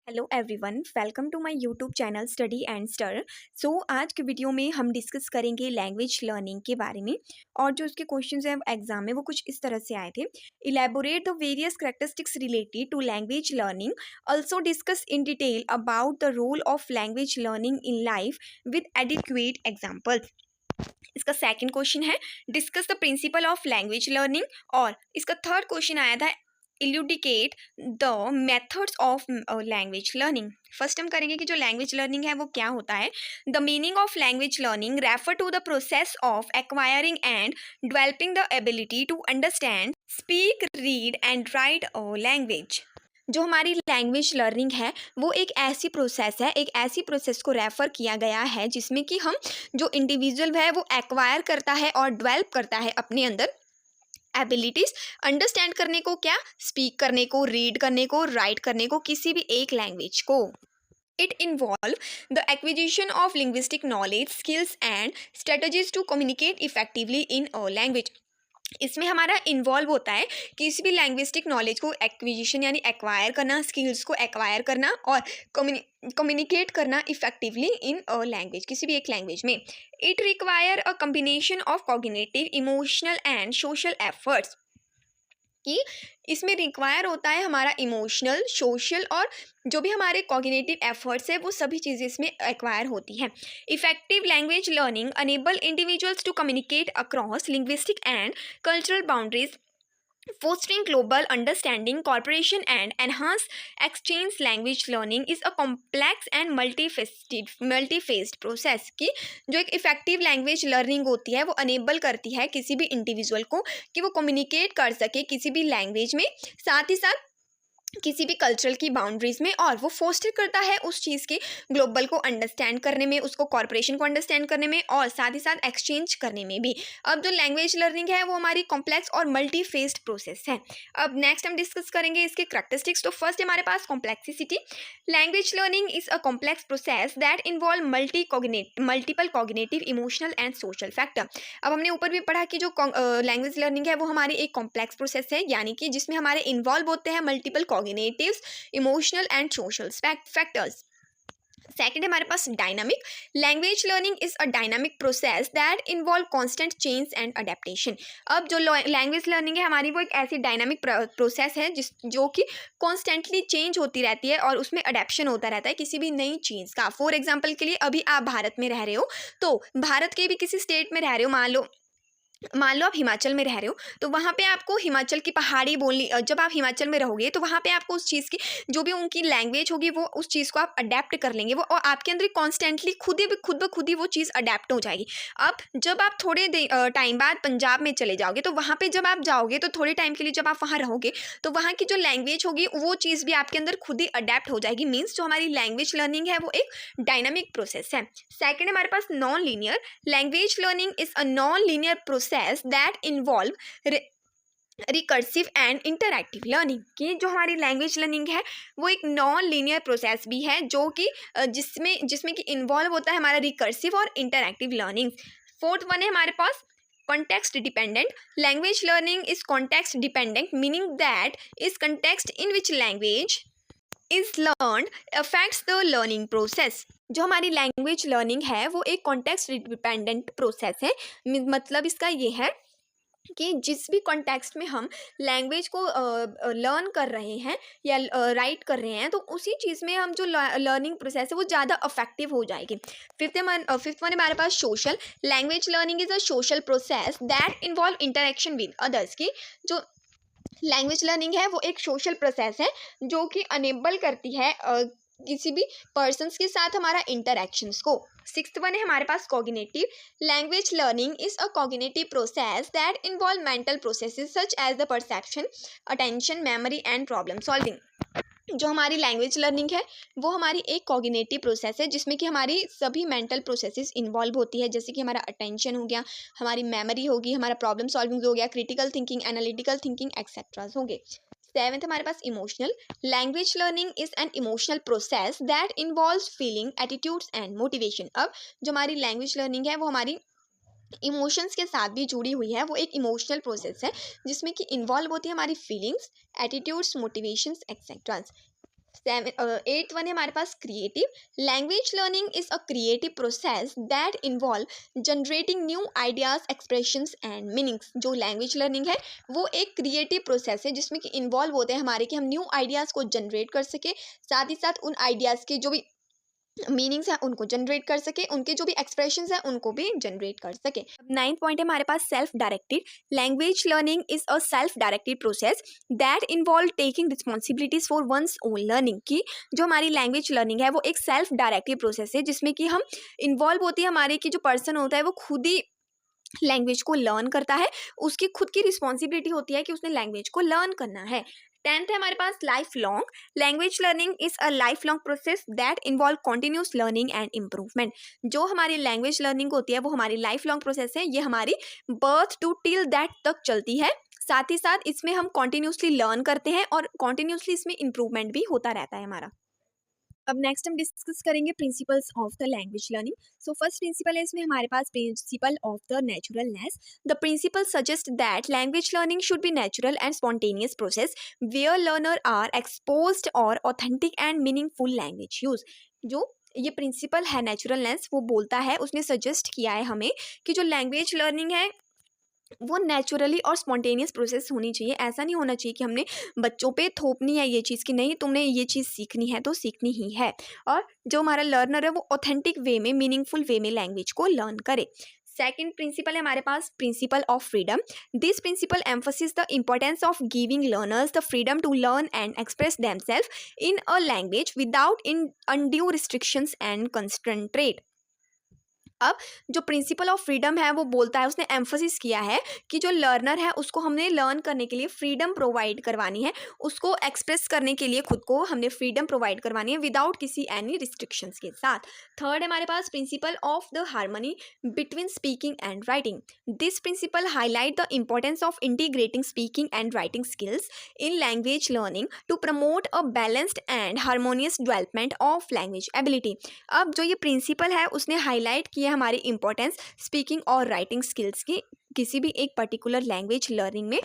Hello everyone, welcome to my YouTube channel study and स्टर। आज के वीडियो में हम डिस्कस करेंगे लैंग्वेज लर्निंग के बारे में। और जो उसके क्वेश्चंस हैं एग्जाम में वो कुछ इस तरह से आए थे। Elaborate the various characteristics related to language learning, also discuss in detail about the role of language learning in life with adequate examples. इसका सेकंड क्वेश्चन है discuss the principle of language learning. और इसका third question आया था elucidate the methods of language learning. First हम करेंगे कि जो लैंग्वेज लर्निंग है वो क्या होता है। The meaning of language learning refer to the process of acquiring and developing the ability to understand, speak, read and write a language. जो हमारी लैंग्वेज लर्निंग है वो एक ऐसी प्रोसेस है, एक ऐसी प्रोसेस को रेफ़र किया गया है जिसमें कि हम जो इंडिविजुअल है वो एक्वायर करता है और डेवलप करता है अपने अंदर एबिलिटीज़, अंडरस्टैंड करने को, क्या स्पीक करने को, रीड करने को, राइट करने को, किसी भी एक लैंग्वेज को। It involve the acquisition of linguistic knowledge, skills and strategies to communicate effectively in a language. इसमें हमारा इन्वॉल्व होता है किसी भी लैंग्विस्टिक नॉलेज को एक्विजिशन यानी एक्वायर करना, स्किल्स को एक्वायर करना और कम्युनिकेट करना इफेक्टिवली इन अ लैंग्वेज, किसी भी एक लैंग्वेज में। It require a combination of cognitive, emotional and social efforts, कि इसमें रिक्वायर होता है हमारा इमोशनल, सोशल और जो भी हमारे कॉग्निटिव एफर्ट्स है वो सभी चीज़ें इसमें एक्वायर होती हैं। Effective language learning enable individuals to communicate across linguistic and cultural boundaries, fostering global understanding, cooperation, and enhanced exchange. Language learning is a complex and multi-phased process कि जो एक इफेक्टिव लैंग्वेज लर्निंग होती है वो enable करती है किसी भी इंडिविजुअल को कि वो कम्युनिकेट कर सके किसी भी लैंग्वेज में, साथ ही साथ किसी भी कल्चरल की बाउंड्रीज में, और वो फोस्टर करता है उस चीज़ की ग्लोबल को अंडरस्टैंड करने में, उसको कॉर्पोरेशन को अंडरस्टैंड करने में और साथ ही साथ एक्सचेंज करने में भी। अब जो लैंग्वेज लर्निंग है वो हमारी कॉम्प्लेक्स और मल्टी फेस्ड प्रोसेस है। अब नेक्स्ट हम डिस्कस करेंगे इसके करैक्टरिस्टिक्स। तो फर्स्ट हमारे पास complexity. Language learning is a complex process that involve multiple cognitive, emotional and social factor. अब हमने ऊपर भी पढ़ा कि जो लैंग्वेज लर्निंग है वो हमारी एक कॉम्प्लेक्स प्रोसेस है, यानी कि जिसमें हमारे इन्वॉल्व होते हैं multiple cognitives, emotional and social factors. Second हमारे पास dynamic. Language learning is a dynamic process that involve constant change and adaptation. अब जो लैंग्वेज लर्निंग है हमारी वो एक ऐसी डायनामिक प्रोसेस है जो कि कॉन्स्टेंटली चेंज होती रहती है और उसमें अडेप्शन होता रहता है किसी भी नई चीज़ का। फॉर एग्जाम्पल के लिए अभी आप भारत में रह रहे हो, तो भारत के भी किसी स्टेट में रह रहे हो, मान लो आप हिमाचल में रह रहे हो, तो वहाँ पे आपको हिमाचल की पहाड़ी बोलनी, जब आप हिमाचल में रहोगे तो वहाँ पे आपको उस चीज़ की जो भी उनकी लैंग्वेज होगी वो उस चीज़ को आप अडेप्ट कर लेंगे, वो और आपके अंदर कॉन्स्टेंटली खुद ब खुद ही वो चीज़ अडेप्ट हो जाएगी। अब जब आप थोड़े टाइम बाद पंजाब में चले जाओगे तो वहाँ पे जब आप जाओगे तो थोड़े टाइम के लिए जब आप वहाँ रहोगे तो वहाँ की जो लैंग्वेज होगी वो चीज़ भी आपके अंदर खुद ही अडेप्ट हो जाएगी। मीन्स जो हमारी लैंग्वेज लर्निंग है वो एक डायनामिक प्रोसेस है। सेकेंड हमारे पास non linear. Language learning is a non linear process that involve recursive and interactive learning. कि जो हमारी लैंग्वेज लर्निंग है वो एक नॉन लीनियर प्रोसेस भी है जो कि जिसमें कि इन्वॉल्व होता है हमारा रिकर्सिव और इंटरैक्टिव लर्निंग। फोर्थ वन है हमारे पास context dependent. Language learning is context dependent, meaning that is context in which language is learned affects the learning process. जो हमारी लैंग्वेज लर्निंग है वो एक कॉन्टेक्स्ट डिपेंडेंट प्रोसेस है। मतलब इसका ये है कि जिस भी कॉन्टेक्स्ट में हम लैंग्वेज को लर्न कर रहे हैं या राइट कर रहे हैं तो उसी चीज़ में हम जो लर्निंग प्रोसेस है वो ज़्यादा अफेक्टिव हो जाएगी। फिफ्थ वन हमारे पास social. Language learning is a social process that involve interaction with others. की जो लैंग्वेज लर्निंग है वो एक सोशल प्रोसेस है जो कि अनेबल करती है किसी भी पर्सन्स के साथ हमारा इंटरेक्शंस को। सिक्स्थ वन है हमारे पास cognitive. Language learning is a cognitive process that involve mental processes such as the perception, attention, memory and problem solving. जो हमारी लैंग्वेज लर्निंग है वो हमारी एक कॉग्निटिव प्रोसेस है जिसमें कि हमारी सभी मेंटल प्रोसेसेस इन्वॉल्व होती है, जैसे कि हमारा अटेंशन हो गया, हमारी मेमोरी होगी, हमारा प्रॉब्लम सॉल्विंग हो गया, critical thinking, analytical thinking etcetera होंगे। सेवेंथ हमारे पास emotional. Language learning is an emotional process that involves feeling, attitudes and motivation. अब जो हमारी लैंग्वेज लर्निंग है वो हमारी इमोशंस के साथ भी जुड़ी हुई है, वो एक इमोशनल प्रोसेस है जिसमें कि इन्वॉल्व होती है हमारी feelings, attitudes, motivations etcetera. Eighth one है हमारे पास creative. Language learning is a creative process that involve generating new ideas, expressions and meanings. जो लैंग्वेज लर्निंग है वो एक क्रिएटिव प्रोसेस है जिसमें कि इन्वॉल्व होते हैं हमारे कि हम न्यू आइडियाज़ को जनरेट कर सके, साथ ही साथ उन आइडियाज़ के जो भी मीनिंग्स है उनको जनरेट कर सके, उनके जो भी एक्सप्रेशंस है उनको भी जनरेट कर सके। नाइन्थ पॉइंट है हमारे पास self directed. Language learning is a self directed process that involve taking responsibilities for one's own learning. की जो हमारी लैंग्वेज लर्निंग है वो एक सेल्फ डायरेक्टेड प्रोसेस है जिसमें कि हम इन्वॉल्व होती है, हमारे की जो पर्सन होता है वो खुद ही लैंग्वेज को लर्न करता है, उसकी खुद की रिस्पॉन्सिबिलिटी होती है कि उसने लैंग्वेज को लर्न करना है। टेंथ है हमारे पास life long. Language learning is a life long process that involve continuous learning and improvement. जो हमारी लैंग्वेज लर्निंग होती है वो हमारी लाइफ लॉन्ग प्रोसेस है, ये हमारी बर्थ टू टिल दैट तक चलती है। साथ ही साथ इसमें हम कॉन्टिन्यूसली लर्न करते हैं और कॉन्टिन्यूसली इसमें इम्प्रूवमेंट भी होता रहता है हमारा। अब नेक्स्ट हम डिस्कस करेंगे principles of the language learning. So first principle है इसमें हमारे पास principle of the naturalness. The principle suggest that language learning should be natural and spontaneous process where learner are exposed और authentic and meaningful language use. जो ये principle है naturalness वो बोलता है, उसने सजेस्ट किया है हमें कि जो लैंग्वेज लर्निंग है वो नेचुरली और स्पॉन्टेनियस प्रोसेस होनी चाहिए। ऐसा नहीं होना चाहिए कि हमने बच्चों पे थोपनी है ये चीज़ कि नहीं तुमने ये चीज़ सीखनी है तो सीखनी ही है, और जो हमारा लर्नर है वो ऑथेंटिक वे में, मीनिंगफुल वे में लैंग्वेज को लर्न करे। सेकेंड प्रिंसिपल है हमारे पास principle of freedom. This principle emphasis the importance of giving learners the freedom to learn and express themself in a language without in undue restrictions and constraint. अब जो principle of freedom है वो बोलता है, उसने एम्फोसिस किया है कि जो लर्नर है उसको हमने लर्न करने के लिए फ्रीडम प्रोवाइड करवानी है, उसको एक्सप्रेस करने के लिए खुद को हमने फ्रीडम प्रोवाइड करवानी है विदाउट किसी एनी रिस्ट्रिक्शंस के साथ। थर्ड हमारे पास principle of the harmony between speaking and writing. This principle highlight the importance of integrating speaking and writing skills in language learning to promote a balanced and harmonious development of language ability. अब जो ये principle है उसने highlight किया हमारी importance speaking और writing skills की किसी भी एक पर्टिकुलर लैंग्वेज लर्निंग में।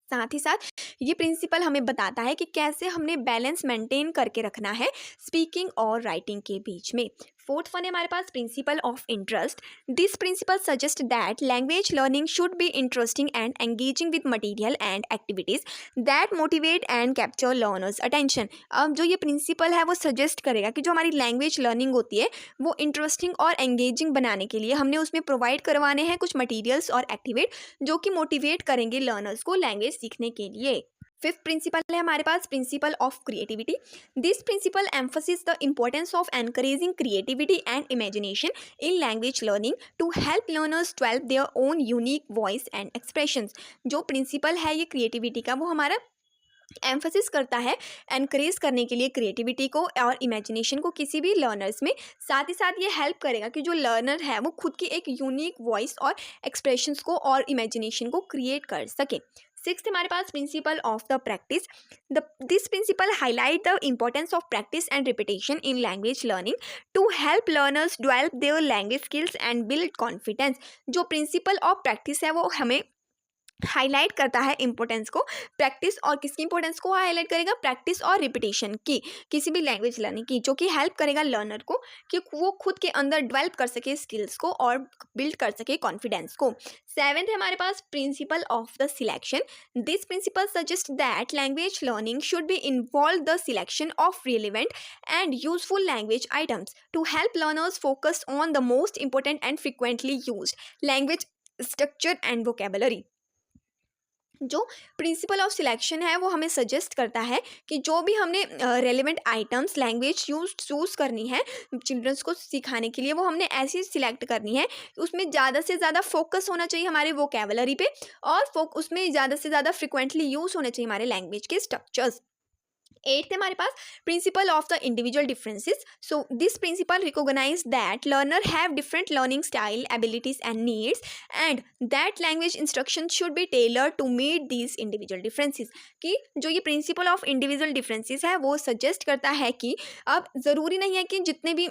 साथ ही साथ ये प्रिंसिपल हमें बताता है कि कैसे हमने बैलेंस मेंटेन करके रखना है स्पीकिंग और राइटिंग के बीच में। फोर्थ वन है हमारे पास principle of interest. This principle suggest that language learning should be interesting and engaging with material and activities that motivate and capture learners attention. अब जो ये प्रिंसिपल है वो सजेस्ट करेगा कि जो हमारी लैंग्वेज लर्निंग होती है वो इंटरेस्टिंग और एंगेजिंग बनाने के लिए हमने उसमें प्रोवाइड करवाने हैं कुछ मटीरियल्स और एक्टिविट जो कि मोटिवेट करेंगे लर्नर्स को लैंग्वेज सीखने के लिए। फिफ्थ प्रिंसिपल है हमारे पास principle of creativity. This principle emphasis the importance of encouraging creativity and imagination in language learning to help learners develop their own unique voice and expressions. जो principle है ये क्रिएटिविटी का वो हमारा एम्फोसिस करता है एनकरेज करने के लिए क्रिएटिविटी को और इमेजिनेशन को किसी भी लर्नर्स में। साथ ही साथ ये हेल्प करेगा कि जो लर्नर है वो खुद की एक यूनिक वॉइस और एक्सप्रेशंस को और इमेजिनेशन को क्रिएट कर सके। सिक्स्थ हमारे पास principle of the practice. This principle highlight the importance of practice and repetition in language learning to help learners develop their language skills and build confidence. जो principle of practice है वो हमें highlight करता है importance को, practice और किसकी importance को हाईलाइट करेगा, प्रैक्टिस और रिपीटेशन की किसी भी लैंग्वेज लर्निंग की, जो कि हेल्प करेगा लर्नर को कि वो खुद के अंदर डेवलप कर सके स्किल्स को और बिल्ड कर सके कॉन्फिडेंस को। सेवेंथ है हमारे पास principle of the selection. This principle suggest that language learning should be involve the selection of relevant and useful language items to help learners focus on the most important and frequently used language structure and vocabulary. जो principle of selection है वो हमें suggest करता है कि जो भी हमने रेलिवेंट आइटम्स लैंग्वेज चूज़ करनी है चिल्ड्रंस को सिखाने के लिए वो हमने ऐसी सिलेक्ट करनी है उसमें ज़्यादा से ज़्यादा फोकस होना चाहिए हमारे वोकेबलरी पे और उसमें ज़्यादा से ज़्यादा फ्रिक्वेंटली यूज़ होने चाहिए हमारे लैंग्वेज के स्ट्रक्चर्स। एट्थ है हमारे पास principle of the individual differences. So this principle recognize that learner have different learning style abilities and needs and that language instruction should be tailor to meet these individual differences. कि जो ये principle of individual differences है वो suggest करता है कि अब ज़रूरी नहीं है कि जितने भी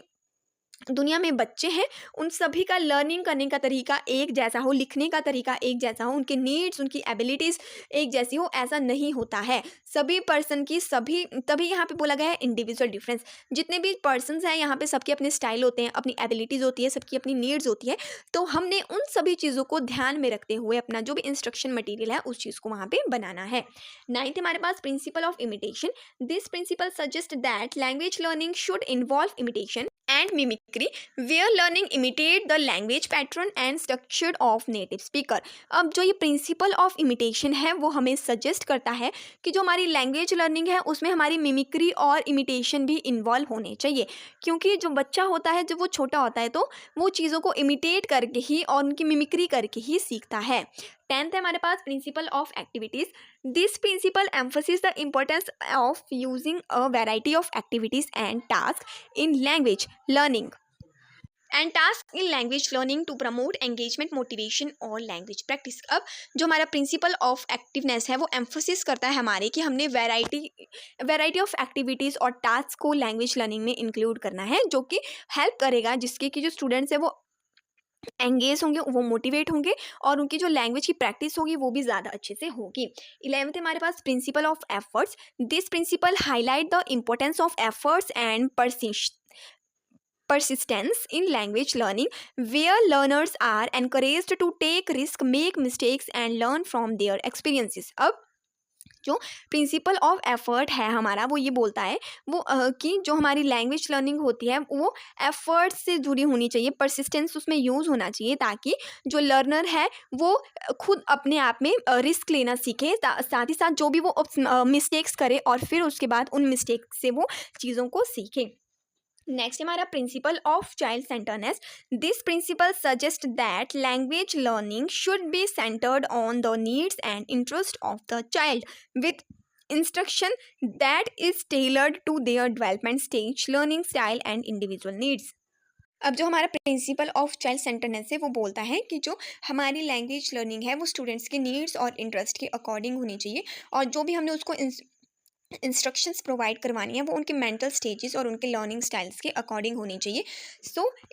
दुनिया में बच्चे हैं, उन सभी का लर्निंग करने का तरीका एक जैसा हो, लिखने का तरीका एक जैसा हो, उनके नीड्स, उनकी एबिलिटीज़ एक जैसी हो, ऐसा नहीं होता है। सभी पर्सन की सभी, तभी यहाँ पे बोला गया है इंडिविजुअल डिफरेंस। जितने भी पर्सन्स हैं यहाँ पे सबके अपने स्टाइल होते हैं, अपनी एबिलिटीज़ होती है, सबकी अपनी नीड्स होती है। तो हमने उन सभी चीज़ों को ध्यान में रखते हुए अपना जो भी इंस्ट्रक्शन मटीरियल है उस चीज़ को वहाँ पे बनाना है। 9th हमारे पास principle of imitation. This principle suggest that language learning should involve imitation and mimicry, where learning imitate the language pattern and structure of native speaker। अब जो ये प्रिंसिपल ऑफ इमिटेशन है वो हमें सजेस्ट करता है कि जो हमारी लैंग्वेज लर्निंग है उसमें हमारी मिमिक्री और इमिटेशन भी इन्वॉल्व होने चाहिए, क्योंकि जो बच्चा होता है जब वो छोटा होता है तो वो चीज़ों को इमिटेट करके ही और उनकी मिमिक्री करके ही सीखता है। 10th है हमारे पास principle of activities. This principle emphasis the importance of using a variety of activities and task in language learning to promote engagement, motivation और लैंग्वेज प्रैक्टिस। अब जो हमारा प्रिंसिपल ऑफ एक्टिवनेस है वो एम्फोसिस करता है हमारे कि हमने वैरायटी ऑफ एक्टिविटीज़ और टास्क को लैंग्वेज लर्निंग में इंक्लूड करना है, जो कि हेल्प करेगा जिसके कि जो स्टूडेंट्स है वो एंगेज होंगे, वो मोटिवेट होंगे और उनकी जो लैंग्वेज की प्रैक्टिस होगी वो भी ज़्यादा अच्छे से होगी। 11th हमारे पास principle of efforts. This principle highlight the importance of efforts and persistence in language learning, where learners are encouraged to take risk, make mistakes and learn from their experiences। अब जो प्रिंसिपल ऑफ एफर्ट है हमारा वो ये बोलता है वो कि जो हमारी लैंग्वेज लर्निंग होती है वो एफर्ट से जुड़ी होनी चाहिए, परसिस्टेंस उसमें यूज़ होना चाहिए, ताकि जो लर्नर है वो खुद अपने आप में रिस्क लेना सीखे, साथ ही साथ जो भी वो मिस्टेक्स करे और फिर उसके बाद उन मिस्टेक से वो चीज़ों को सीखे। नेक्स्ट हमारा principle of child centredness. This principle suggest that language learning should be centred on the needs and interest of the child with instruction that is tailored to their development stage, learning style and individual needs. अब जो हमारा principle of child सेंटरनेस है वो बोलता है कि जो हमारी लैंग्वेज लर्निंग है वो स्टूडेंट्स के नीड्स और इंटरेस्ट के अकॉर्डिंग होनी चाहिए, और जो भी हमने उसको इंस्ट्रक्शंस प्रोवाइड करवानी है वो उनके मेंटल स्टेजेस और उनके लर्निंग स्टाइल्स के अकॉर्डिंग होनी चाहिए।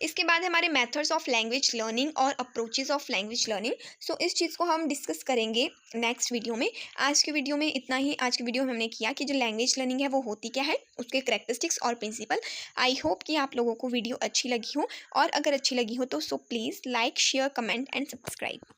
इसके बाद हमारे मेथड्स ऑफ लैंग्वेज लर्निंग और अप्रोचेस ऑफ लैंग्वेज लर्निंग। इस चीज़ को हम डिस्कस करेंगे नेक्स्ट वीडियो में। आज के वीडियो में इतना ही। आज के वीडियो में हमने किया कि जो लैंग्वेज लर्निंग है वो होती क्या है, उसके करैक्टरिस्टिक्स और प्रिंसिपल। आई होप कि आप लोगों को वीडियो अच्छी लगी हो, और अगर अच्छी लगी हो तो please like, share, comment and subscribe.